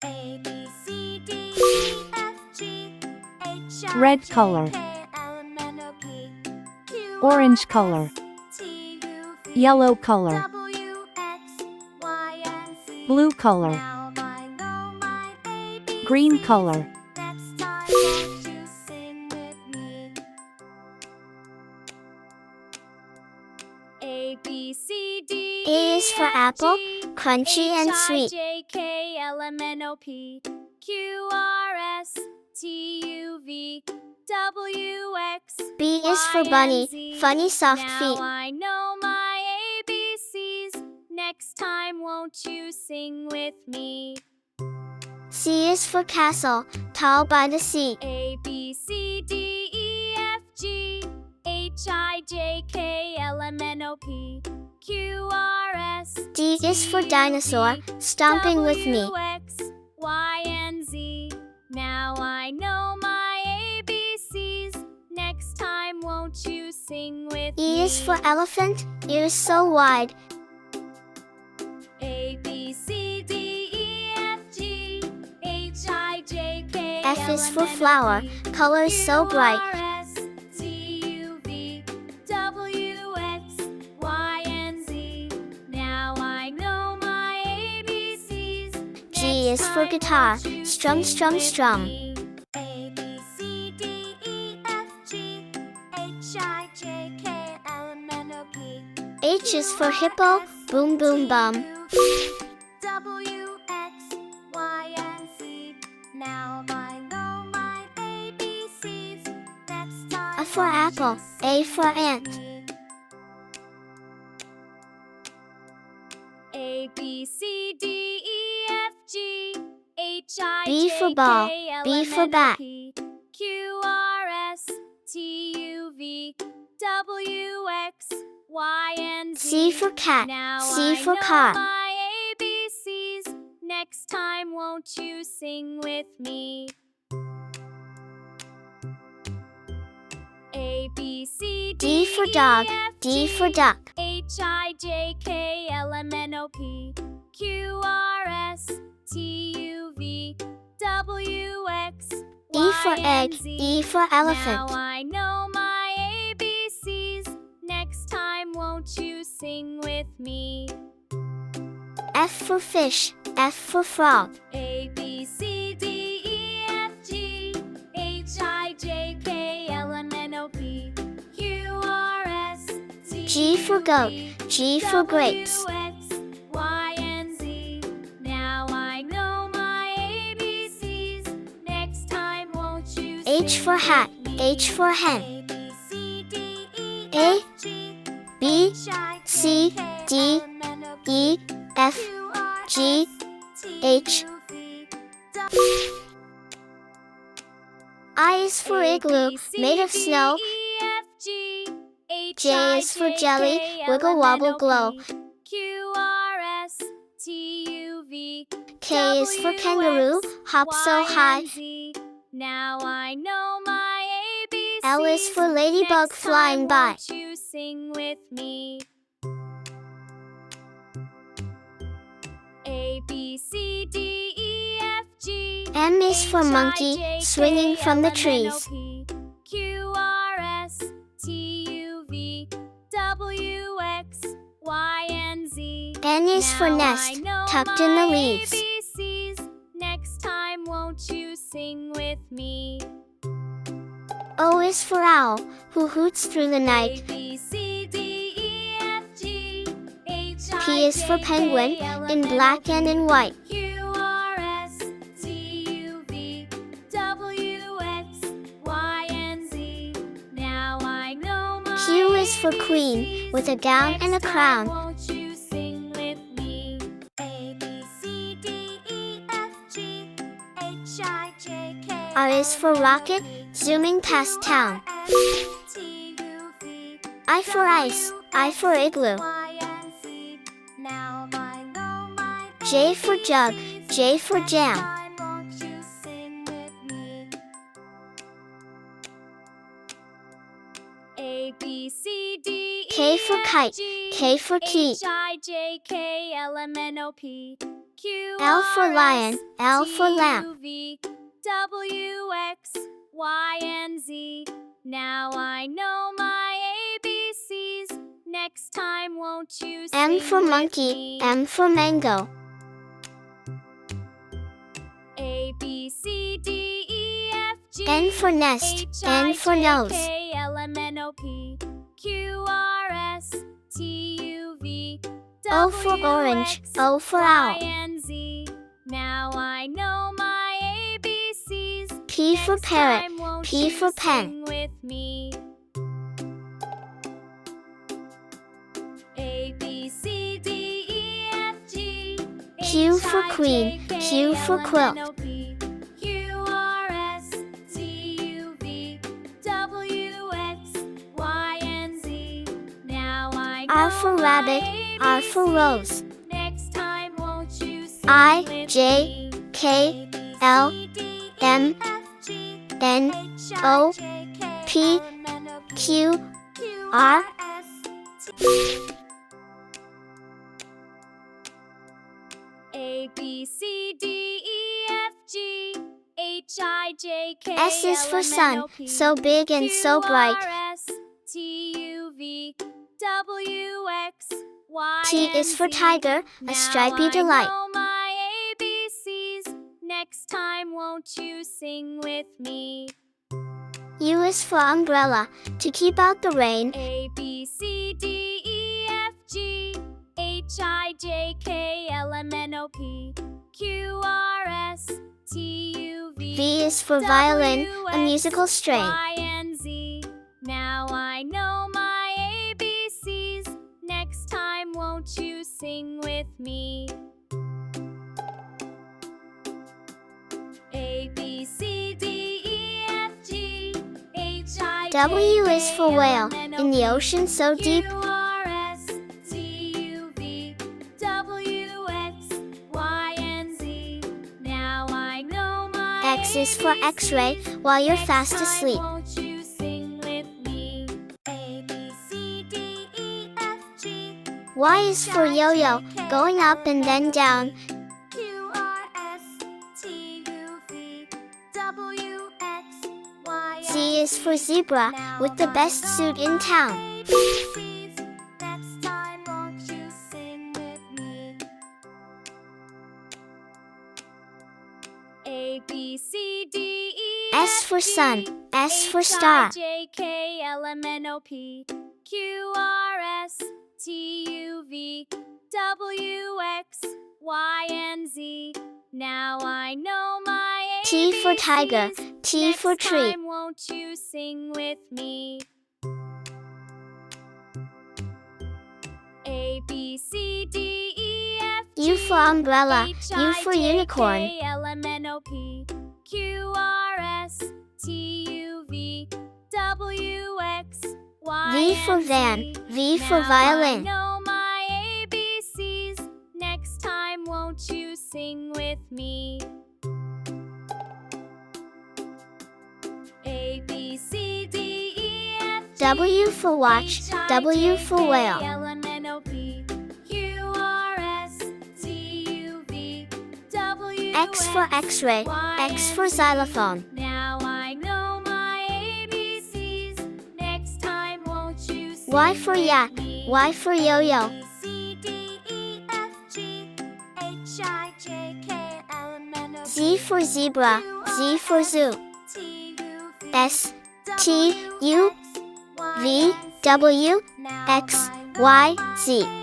A, B, C, D, E, F, G, H, I, Red J, color. K, L, M, N, O, P, Q, Orange R, color. S, T, U, V, Yellow color. W, X, Y, and Z. Blue color. Now I know my ABCs. Green color. Next time, won't you sing with me? A, B, C, D, A is for apple, crunchy and H, I, sweet. J, K, L, M, N, O, P, Q, R, S, T, U, V, W, X, B is Y, for and bunny, Z. funny soft Now feet. I know my ABCs. Next time, won't you sing with me? C is for castle, tall by the sea. A, B, C, D, E, F, G, H, I, J, K, L, M, N, O, P, Q, R, S, D is for T, U, dinosaur, V, stomping with me. W, X, Y, and Z. Now I know my ABCs. Next time, won't you sing with me? E is for elephant, ears so wide. A, B, C, D, E, F, G, H, I, J, K, F is L, for M, N, O, flower, P, colors so bright. Q, R, S, T, U, V, W, X, Y, and Z. Now I know my ABCs. G is for guitar, strum, strum, strum. A, B, C, D, E, F, G, H, I, J, K, L, M, N, O, P, H is for hippo, boom, boom, bum. W, X, Y, and Z. Now I know my ABCs. Next time, A for apple, A for ant. A, B, C, D, E, F, G, H, I, B J, for ball, K, L, B M, for N, O, bat. P, Q, R, S, T, U, V, W, X, Y, and Z. C for cat, Now C I for know car. my ABCs. Next time, won't you sing with me? A, B, C, D for dog, E, F, D G, for duck. H, I, J, K, L, M, N, O, P, Q, R, S, T, U, V, W, X, E for Y, egg, and Z. E for elephant. Now I know my ABCs. Next time, won't you sing with me? F for fish, F for frog. A, B, C, D, E, F, G, H, I, J, K, L, M, N, O, P, Q, R, S, T, G for goat, U, V, G for grapes. W, X, Y, and Z. Now I know my ABCs. Next time, won't you H sing for hat, with me? H for hen. A, B, C, D, E, A, F, G, B, H, I, J, C, K, D, L, M, N, O, P, E, F, Q, R, G, S, T, H. U, V, W, I is for igloo, made of snow. J is for jelly, wiggle wobble glow. Q, R, S, T, U, V, K is for kangaroo, hop so high. Now I know my ABCs. L is for ladybug Next flying time, by. won't you sing with me? A, B, C, D, E, F, G. M is for H, I, monkey, J, swinging K, from the L, M, N, O, trees. P, Q, R, S, T, U, V, W, X, Y, and Z. N is for Now nest, I know tucked in the my leaves. ABCs. Next time, won't you sing with me? O is for owl, who hoots through the night. A, B, C, D, E, F, G, H, I, P is for J, K, penguin, L, M, in N, O, black P, and in white. Q, R, S, T, U, V, W, X, Y, and Z. Now I know my Q is for queen, ABCs. with a gown and a Next time, crown. won't you sing with me? A, B, C, D, E, F, G, H, I, J, K, R is for rocket, zooming past town. I for ice, I for igloo. J for jug, J for jam. A, B, C, D, K E, for F, kite, G, K for key. H, I, J, K, L, M, N, O, P, Q, L for R, lion, S, L T, for lamp. U, V, W, X, Y, and Z. Now I know my ABCs. Next time, won't you sing M for with monkey, me? M for mango. A, B, C, D, E, F, G. N for nest, H, N I, for J, nose. K, L, M, N, O, P, Q, R, S, T, U, V, O for W, orange, X, O for Y, owl. and Z. Now I know my ABCs. P for Next parrot, time, won't P you for pen. sing with me? A, B, C, D, E, F, G. Q for H, I, queen, J, K, Q for L, M, quilt. N, O, P, Q, R, S, T, U, V, W, X, Y, and Z. Now I know R for my rabbit, R for ABCs. rose. Next time, won't you sing I, with J, me? K, L, M, N, O, P, Q, R. A, B, C, D, E, F, G, H, I, J, K, S is for L, M, N, sun, O, P, so big and so bright. Q, R, S, T, U, V, W, X, Y, T and is for Z. tiger, a Now stripy I delight. know my ABCs. Next time, won't you sing with me? U is for umbrella, to keep out the rain. A, B, C, D, E, F, G, H, I, J, K, L, M, N, O, P, Q, R, S, T, U, V. V is for violin, a musical string. Y, and Z. Now I know my ABCs. Next time, won't you sing with me? A, B, C, D, E, F, G, H, I, J, W is K, for L, whale, M, N, O, in the P, ocean so deep. Q, R, S, T, U, V, W, X, Y, and Z. Now I know my X is for X-ray, while you're fast asleep. Won't you sing with me? A, B, C, D, E, F, G, Y is for yo-yo, going up and then down. Q, R, S, T, U, V, W, X, Y, Z is for zebra, with the best suit in town. Next time, won't you sing with me? A, B, C, D, E, S F, for G, sun, S for H, star. I, J, K, L, M, N, O, P, Q, R, S, T, U, V, W, X, Y, and Z. Now I know my ABCs. T for tiger, T for Next tree. time, won't you sing with me? A, B, C, D, E, F, G, U for umbrella, H, U I, for J, unicorn. K, L, M, N, O, P, Q, R, S, T, U, V, W, X, Y, V for and van, Z. V for Now violin. I know my ABCs. Next time, won't you sing with me? A, B, C, D, E, F, G, W for watch, H, I, W J, for K, whale. L, M, N, O, P, Q, R, S, T, U, V, W, X for X-ray, Y, X and for Z. xylophone. Now I know my ABCs. Next time, won't you sing Y for with yak, me? Y for yo-yo. A, B, C, D, E, F, G, H, I, J, K, L, M, N, O, P, Z for zebra, Z for zoo. T, U, V, S, T, W, U, X, Y, V, and Z. W, Now X, I know Y, my Z.